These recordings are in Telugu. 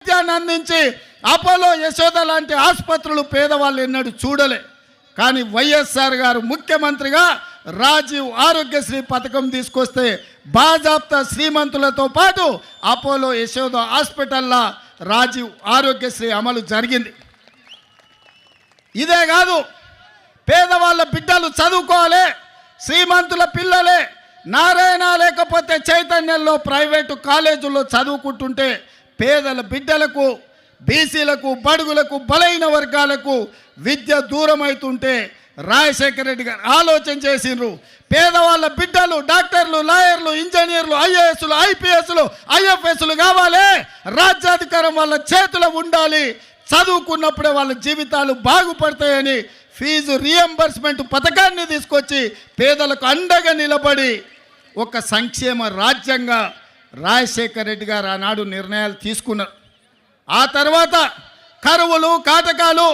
అందించి అపోలో యశోద లాంటి ఆసుపత్రులు పేదవాళ్ళు ఎన్నడూ చూడలే. కానీ వైఎస్ఆర్ గారు ముఖ్యమంత్రిగా రాజీవ్ ఆరోగ్యశ్రీ పథకం తీసుకొస్తే బాజాప్తా శ్రీమంతులతో పాటు అపోలో యశోద హాస్పిటల్లో రాజీవ్ ఆరోగ్యశ్రీ అమలు జరిగింది. ఇదే కాదు, పేదవాళ్ళ బిడ్డలు చదువుకోవాలి, శ్రీమంతుల పిల్లలే నారాయణ లేకపోతే చైతన్యంలో ప్రైవేటు కాలేజీల్లో చదువుకుంటుంటే పేదల బిడ్డలకు, బీసీలకు, బడుగులకు, బలైన వర్గాలకు విద్య దూరం అవుతుంటే రాజశేఖర రెడ్డి గారు ఆలోచన చేసిండ్రు. పేదవాళ్ళ బిడ్డలు డాక్టర్లు, లాయర్లు, ఇంజనీర్లు, ఐఏఎస్లు, ఐపీఎస్లు, ఐఎఫ్ఎస్లు కావాలి, రాజ్యాధికారం వాళ్ళ చేతిలో ఉండాలి, చదువుకున్నప్పుడే వాళ్ళ జీవితాలు బాగుపడతాయని ఫీజు రియంబర్స్మెంట్ పథకాన్ని తీసుకొచ్చి పేదలకు అండగా నిలబడి ఒక సంక్షేమ రాజ్యంగా రాజశేఖర రెడ్డి గారు ఆనాడు నిర్ణయాలు తీసుకున్నారు. ఆ తర్వాత కరువులు, కాటకాలు,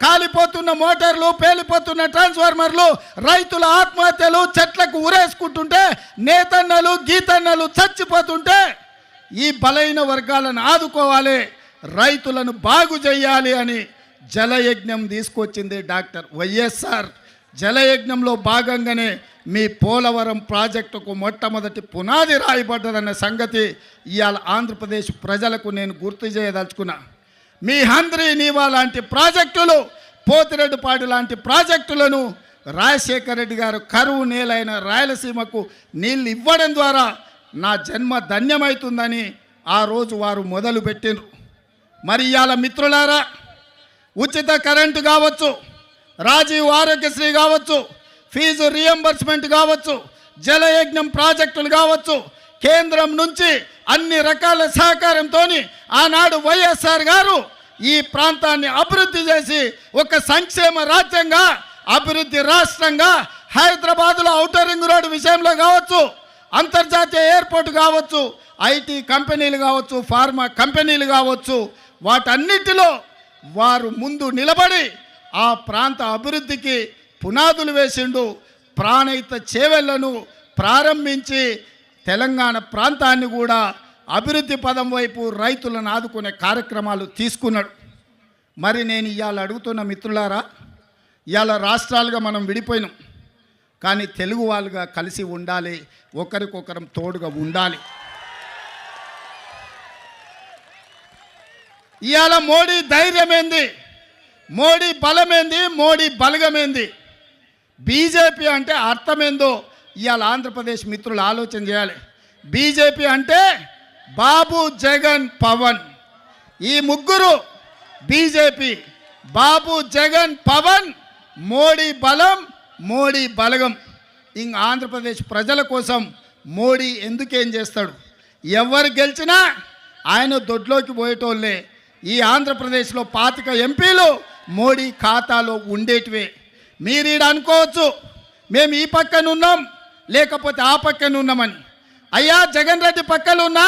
కాలిపోతున్న మోటార్లు, పేలిపోతున్న ట్రాన్స్ఫార్మర్లు, రైతుల ఆత్మహత్యలు, చెట్లకు ఉరేసుకుంటుంటే నేతన్నలు, గీతన్నలు చచ్చిపోతుంటే ఈ బలైన వర్గాలను ఆదుకోవాలి, రైతులను బాగు చేయాలి అని జలయజ్ఞం తీసుకొచ్చింది డాక్టర్ వైఎస్ఆర్. జలయజ్ఞంలో భాగంగానే మీ పోలవరం ప్రాజెక్టుకు మొట్టమొదటి పునాది రాయబడ్డదన్న సంగతి ఇవాళ ఆంధ్రప్రదేశ్ ప్రజలకు నేను గుర్తు చేయదలుచుకున్నా. మీ హంద్రీ నీవా లాంటి ప్రాజెక్టులు, పోతిరెడ్డిపాడు లాంటి ప్రాజెక్టులను రాజశేఖర రెడ్డి గారు కరువు నేలైన రాయలసీమకు నీళ్ళు ఇవ్వడం ద్వారా నా జన్మ ధన్యమవుతుందని ఆ రోజు వారు మొదలుపెట్టిండ్రు. మరి ఇవాళ మిత్రులారా, ఉచిత కరెంటు కావచ్చు, రాజీవ్ ఆరోగ్యశ్రీ కావచ్చు, ఫీజు రియంబర్స్మెంట్ కావచ్చు, జలయజ్ఞం ప్రాజెక్టులు కావచ్చు, కేంద్రం నుంచి అన్ని రకాల సహకారంతో ఆనాడు వైఎస్ఆర్ గారు ఈ ప్రాంతాన్ని అభివృద్ధి చేసి ఒక సంక్షేమ రాజ్యంగా, అభివృద్ధి రాష్ట్రంగా హైదరాబాద్లో ఔటర్ రింగ్ రోడ్డు విషయంలో కావచ్చు, అంతర్జాతీయ ఎయిర్పోర్ట్ కావచ్చు, ఐటీ కంపెనీలు కావచ్చు, ఫార్మా కంపెనీలు కావచ్చు, వాటన్నిటిలో వారు ముందు నిలబడి ఆ ప్రాంత అభివృద్ధికి పునాదులు వేసిండు. ప్రాణహిత చేవెళ్లను ప్రారంభించి తెలంగాణ ప్రాంతాన్ని కూడా అభివృద్ధి పదం వైపు రైతులను ఆదుకునే కార్యక్రమాలు తీసుకున్నాడు. మరి నేను ఇవాళ అడుగుతున్న మిత్రులారా, ఇవాళ రాష్ట్రాలుగా మనం విడిపోయినాం, కానీ తెలుగు వాళ్ళుగా కలిసి ఉండాలి, ఒకరికొకరం తోడుగా ఉండాలి. ఇవాళ మోడీ ధైర్యమేంది, మోడీ బలమేంది, మోడీ బలగమేంది, బీజేపీ అంటే అర్థమేందో ఇవాళ ఆంధ్రప్రదేశ్ మిత్రులు ఆలోచన చేయాలి. బీజేపీ అంటే బాబు, జగన్, పవన్, ఈ ముగ్గురు బీజేపీ. బాబు, జగన్, పవన్, మోడీ బలం, మోడీ బలగం. ఇంక ఆంధ్రప్రదేశ్ ప్రజల కోసం మోడీ ఎందుకేం చేస్తాడు? ఎవరు గెలిచినా ఆయన దొడ్లోకి పోయేటోళ్ళే. ఈ ఆంధ్రప్రదేశ్లో 25 ఎంపీలు మోడీ ఖాతాలో ఉండేటివే. మీరు ఈడ అనుకోవచ్చు మేము ఈ పక్కన ఉన్నాం లేకపోతే ఆ పక్కన ఉన్నామని. అయ్యా, జగన్ రెడ్డి పక్కలు ఉన్నా,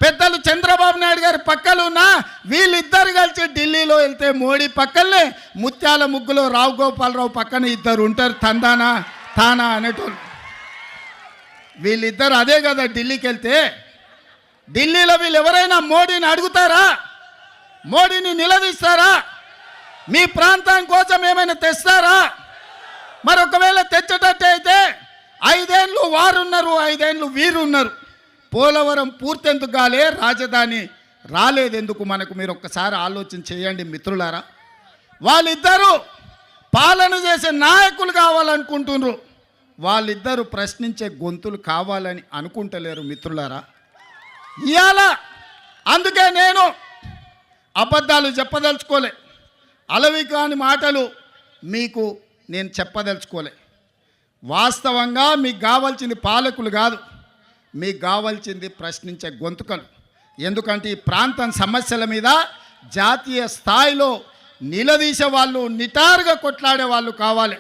పెద్దలు చంద్రబాబు నాయుడు గారి పక్కలు ఉన్నా, వీళ్ళిద్దరు కలిసి ఢిల్లీలో వెళ్తే మోడీ పక్కనే ముత్యాల ముగ్గులో రావు గోపాలరావు పక్కన ఇద్దరు ఉంటారు, తందానా తానా అనేటోళ్ళు. వీళ్ళిద్దరు అదే కదా ఢిల్లీకి వెళ్తే. ఢిల్లీలో వీళ్ళు ఎవరైనా మోడీని అడుగుతారా? మోడీని నిలదీస్తారా? మీ ప్రాంతం కోసం ఏమైనా తెస్తారా? మరి ఒకవేళ తెచ్చేటట్టు అయితే 5 ఏళ్ళు వారున్నారు, 5 ఏళ్ళు వీరున్నారు. పోలవరం పూర్తెందుకు కాలే, రాజధాని రాలేదెందుకు మనకు? మీరు ఒక్కసారి ఆలోచన చేయండి మిత్రులారా. వాళ్ళిద్దరూ పాలన చేసే నాయకులు కావాలనుకుంటున్నారు, వాళ్ళిద్దరూ ప్రశ్నించే గొంతులు కావాలని అనుకుంటలేరు మిత్రులారా. ఇవాళ అందుకే నేను అబద్ధాలు చెప్పదలుచుకోలే, అలవి కాని మాటలు మీకు నేను చెప్పదలుచుకోలే. వాస్తవంగా మీకు కావాల్సింది పాలకులు కాదు, మీకు కావాల్సింది ప్రశ్నించే గొంతుకలు. ఎందుకంటే ఈ ప్రాంతం సమస్యల మీద జాతీయ స్థాయిలో నిలదీసే వాళ్ళు, నిటారుగా కొట్లాడే వాళ్ళు కావాలి.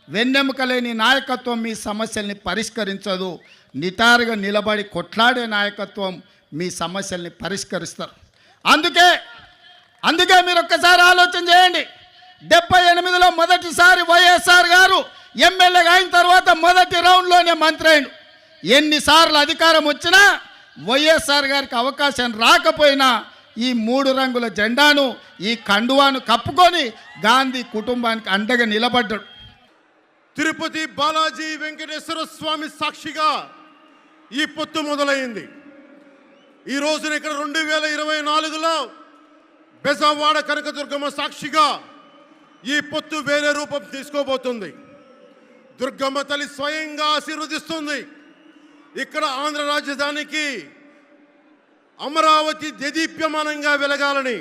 వెన్నెముక లేని నాయకత్వం మీ సమస్యల్ని పరిష్కరించదు. నిటారుగా నిలబడి కొట్లాడే నాయకత్వం మీ సమస్యల్ని పరిష్కరిస్తారు. అందుకే మీరు ఒక్కసారి ఆలోచన చేయండి. 78లో మొదటిసారి వైఎస్ఆర్ గారు ఎమ్మెల్యేగా అయిన తర్వాత మొదటి రౌండ్లోనే మంత్రి అయిండు. ఎన్నిసార్లు అధికారం వచ్చినా వైఎస్ఆర్ గారికి అవకాశం రాకపోయినా ఈ 3 రంగుల జెండాను, ఈ కండువాను కప్పుకొని గాంధీ కుటుంబానికి అండగా నిలబడ్డాడు. తిరుపతి బాలాజీ వెంకటేశ్వర స్వామి సాక్షిగా ఈ పొత్తు మొదలైంది. ఈ రోజున ఇక్కడ 2024లో బెజవాడ కనకదుర్గమ్మ సాక్షిగా ఈ పొత్తు వేరే రూపం తీసుకోబోతుంది. దుర్గమ్మ తల్లి స్వయంగా ఆశీర్వదిస్తుంది. ఇక్కడ ఆంధ్ర రాజధానికి అమరావతి దేదీప్యమానంగా వెలగాలని,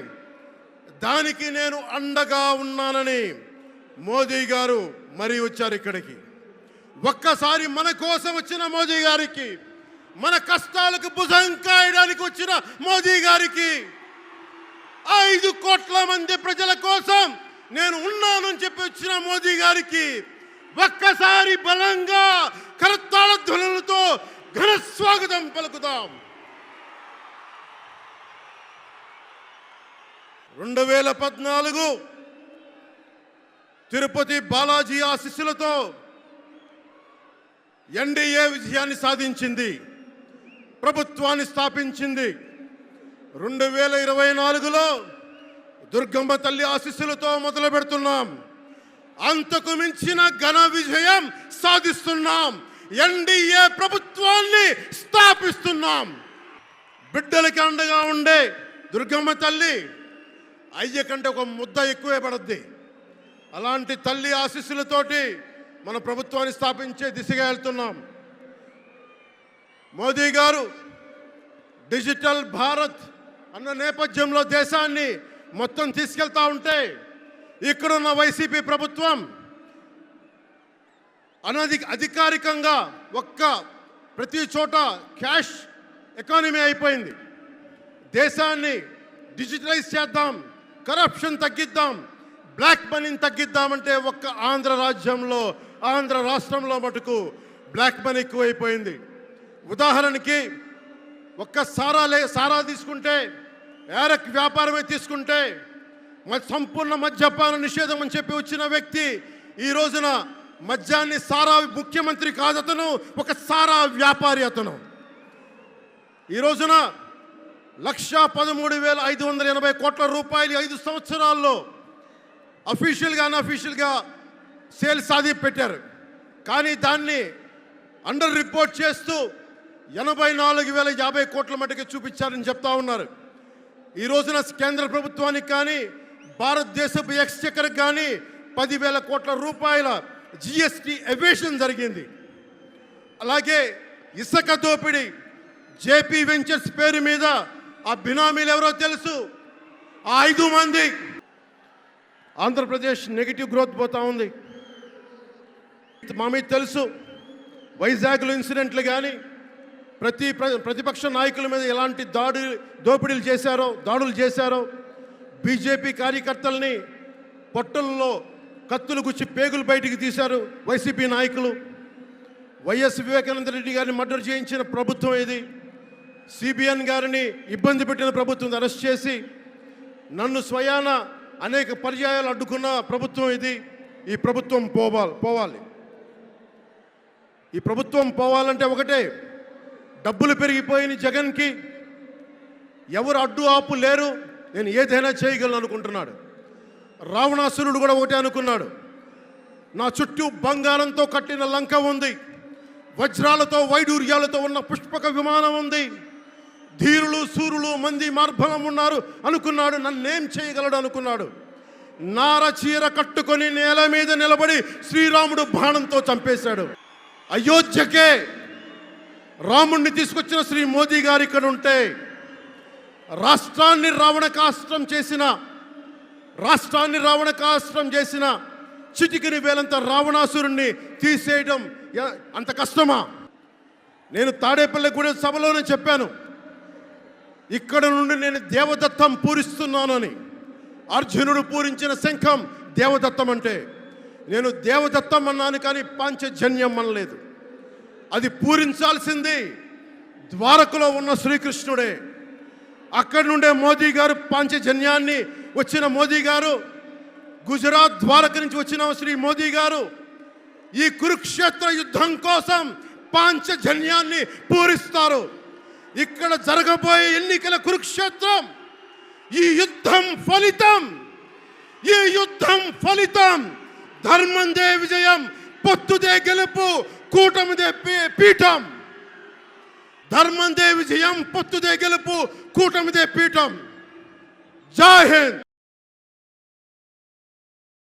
దానికి నేను అండగా ఉన్నానని మోదీ గారు మరీ వచ్చారు ఇక్కడికి. ఒక్కసారి మన కోసం వచ్చిన మోదీ గారికి, మన కష్టాలకు భుజం కాయడానికి వచ్చిన మోదీ గారికి, 5 కోట్ల మంది ప్రజల కోసం నేను ఉన్నానని చెప్పి వచ్చిన మోదీ గారికి ఒక్కసారి బలంగా కరతాళ ధ్వనులతో ఘన స్వాగతం పలుకుదాం. 2014 తిరుపతి బాలాజీ ఆశీస్సులతో ఎన్డీఏ విజయాన్ని సాధించింది, ప్రభుత్వాన్ని స్థాపించింది. 2024లో దుర్గమ్మ తల్లి ఆశీస్సులతో మొదలు పెడుతున్నాం. అంతకు మించిన ఘన విజయం సాధిస్తున్నాం. ఎన్డీఏ ప్రభుత్వాన్ని స్థాపిస్తున్నాం. బిడ్డలకి అండగా ఉండే దుర్గమ్మ తల్లి అయ్య కంటే ఒక ముద్ద ఎక్కువే పడద్ది. అలాంటి తల్లి ఆశీస్సులతోటి మన ప్రభుత్వాన్ని స్థాపించే దిశగా వెళ్తున్నాం. మోదీ గారు డిజిటల్ భారత్ అన్న నేపథ్యంలో దేశాన్ని మొత్తం తీసుకెళ్తా ఉంటే, ఇక్కడున్న వైసీపీ ప్రభుత్వం అధికారికంగా ప్రతి చోట క్యాష్ ఎకానమీ అయిపోయింది. దేశాన్ని డిజిటలైజ్ చేద్దాం, కరప్షన్ తగ్గిద్దాం, బ్లాక్ మనీని తగ్గిద్దామంటే ఆంధ్ర రాష్ట్రంలో మటుకు బ్లాక్ మనీ ఎక్కువైపోయింది. ఉదాహరణకి సారా తీసుకుంటే, ఏరక్ వ్యాపారమే తీసుకుంటే, సంపూర్ణ మద్యపాన నిషేధం అని చెప్పి వచ్చిన వ్యక్తి ఈ రోజున మద్యాన్ని ముఖ్యమంత్రి కాదు అతను, ఒక సారా వ్యాపారి అతను. ఈ రోజున 1,13,580 కోట్ల రూపాయలు 5 సంవత్సరాల్లో అఫీషియల్గా అన్అఫీషియల్గా సేల్స్ సాధి పెట్టారు. కానీ దాన్ని అండర్ రిపోర్ట్ చేస్తూ 84,050 కోట్ల మటుకు చూపించారని చెప్తా ఉన్నారు. ఈ రోజున కేంద్ర ప్రభుత్వానికి కానీ భారతదేశపు ఎక్స్చెక్కర్కి కానీ 10,000 కోట్ల రూపాయల జిఎస్టీ ఎవేషన్ జరిగింది. అలాగే ఇసుక దోపిడీ, జేపీ వెంచర్స్ పేరు మీద ఆ బినామీలు ఎవరో తెలుసు, ఆ 5 మంది. ఆంధ్రప్రదేశ్ నెగిటివ్ గ్రోత్ పోతా ఉంది. మా మీద తెలుసు, వైజాగ్లో ఇన్సిడెంట్లు కానీ ప్రతిపక్ష నాయకుల మీద ఎలాంటి దాడులు చేశారో, బీజేపీ కార్యకర్తల్ని పొట్టల్లో కత్తులు గుచ్చి పేగులు బయటికి తీశారు వైసీపీ నాయకులు. వైఎస్ వివేకానంద రెడ్డి గారిని మర్డర్ చేయించిన ప్రభుత్వం ఇది. సిబిఎన్ గారిని ఇబ్బంది పెట్టిన ప్రభుత్వం అరెస్ట్ చేసి నన్ను స్వయాన అనేక పర్యాయాలు అడ్డుకున్న ప్రభుత్వం ఇది. ఈ ప్రభుత్వం పోవాలి. ఈ ప్రభుత్వం పోవాలంటే ఒకటే, డబ్బులు పెరిగిపోయిన జగన్కి ఎవరు అడ్డు ఆపు లేరు, నేను ఏదైనా చేయగలను అనుకుంటున్నాడు. రావణాసురుడు కూడా ఒకటే అనుకున్నాడు, నా చుట్టూ బంగారంతో కట్టిన లంక ఉంది, వజ్రాలతో వైడూర్యాలతో ఉన్న పుష్పక విమానం ఉంది, ధీరులు సూరులు మంది మార్బలం ఉన్నారు అనుకున్నాడు. నన్నేం చేయగలడు అనుకున్నాడు. నార చీర కట్టుకొని నేల మీద నిలబడి శ్రీరాముడు బాణంతో చంపేశాడు. అయోధ్యకే రాముణ్ణి తీసుకొచ్చిన శ్రీ మోదీ గారు ఇక్కడ ఉంటే, రాష్ట్రాన్ని రావణకాస్త్రం చేసిన చిటికిని వేలంత రావణాసురుణ్ణి తీసేయడం అంత కష్టమా? నేను తాడేపల్లిగూడెం సభలోనే చెప్పాను, ఇక్కడ నుండి నేను దేవదత్తం పూరిస్తున్నాను అని. అర్జునుడు పూరించిన శంఖం దేవదత్తం అంటే, నేను దేవదత్తం అన్నాను కానీ పాంచజన్యం అనలేదు. అది పూరించాల్సింది ద్వారకలో ఉన్న శ్రీకృష్ణుడే. అక్కడి నుండే మోదీ గారు పాంచజన్యాన్ని వచ్చిన మోదీ గారు, గుజరాత్ ద్వారక నుంచి వచ్చిన శ్రీ మోదీ గారు ఈ కురుక్షేత్ర యుద్ధం కోసం పాంచజన్యాన్ని పూరిస్తారు. ఇక్కడ జరగబోయే ఎన్నికల కురుక్షేత్రం ఈ యుద్ధం ఫలితం ధర్మందే విజయం, పొత్తుదే గెలుపు, కూటమిదే పీఠం. ధర్మందే విజయం, పొత్తుదే గెలుపు, కూటమిదే పీఠం. జై హింద్.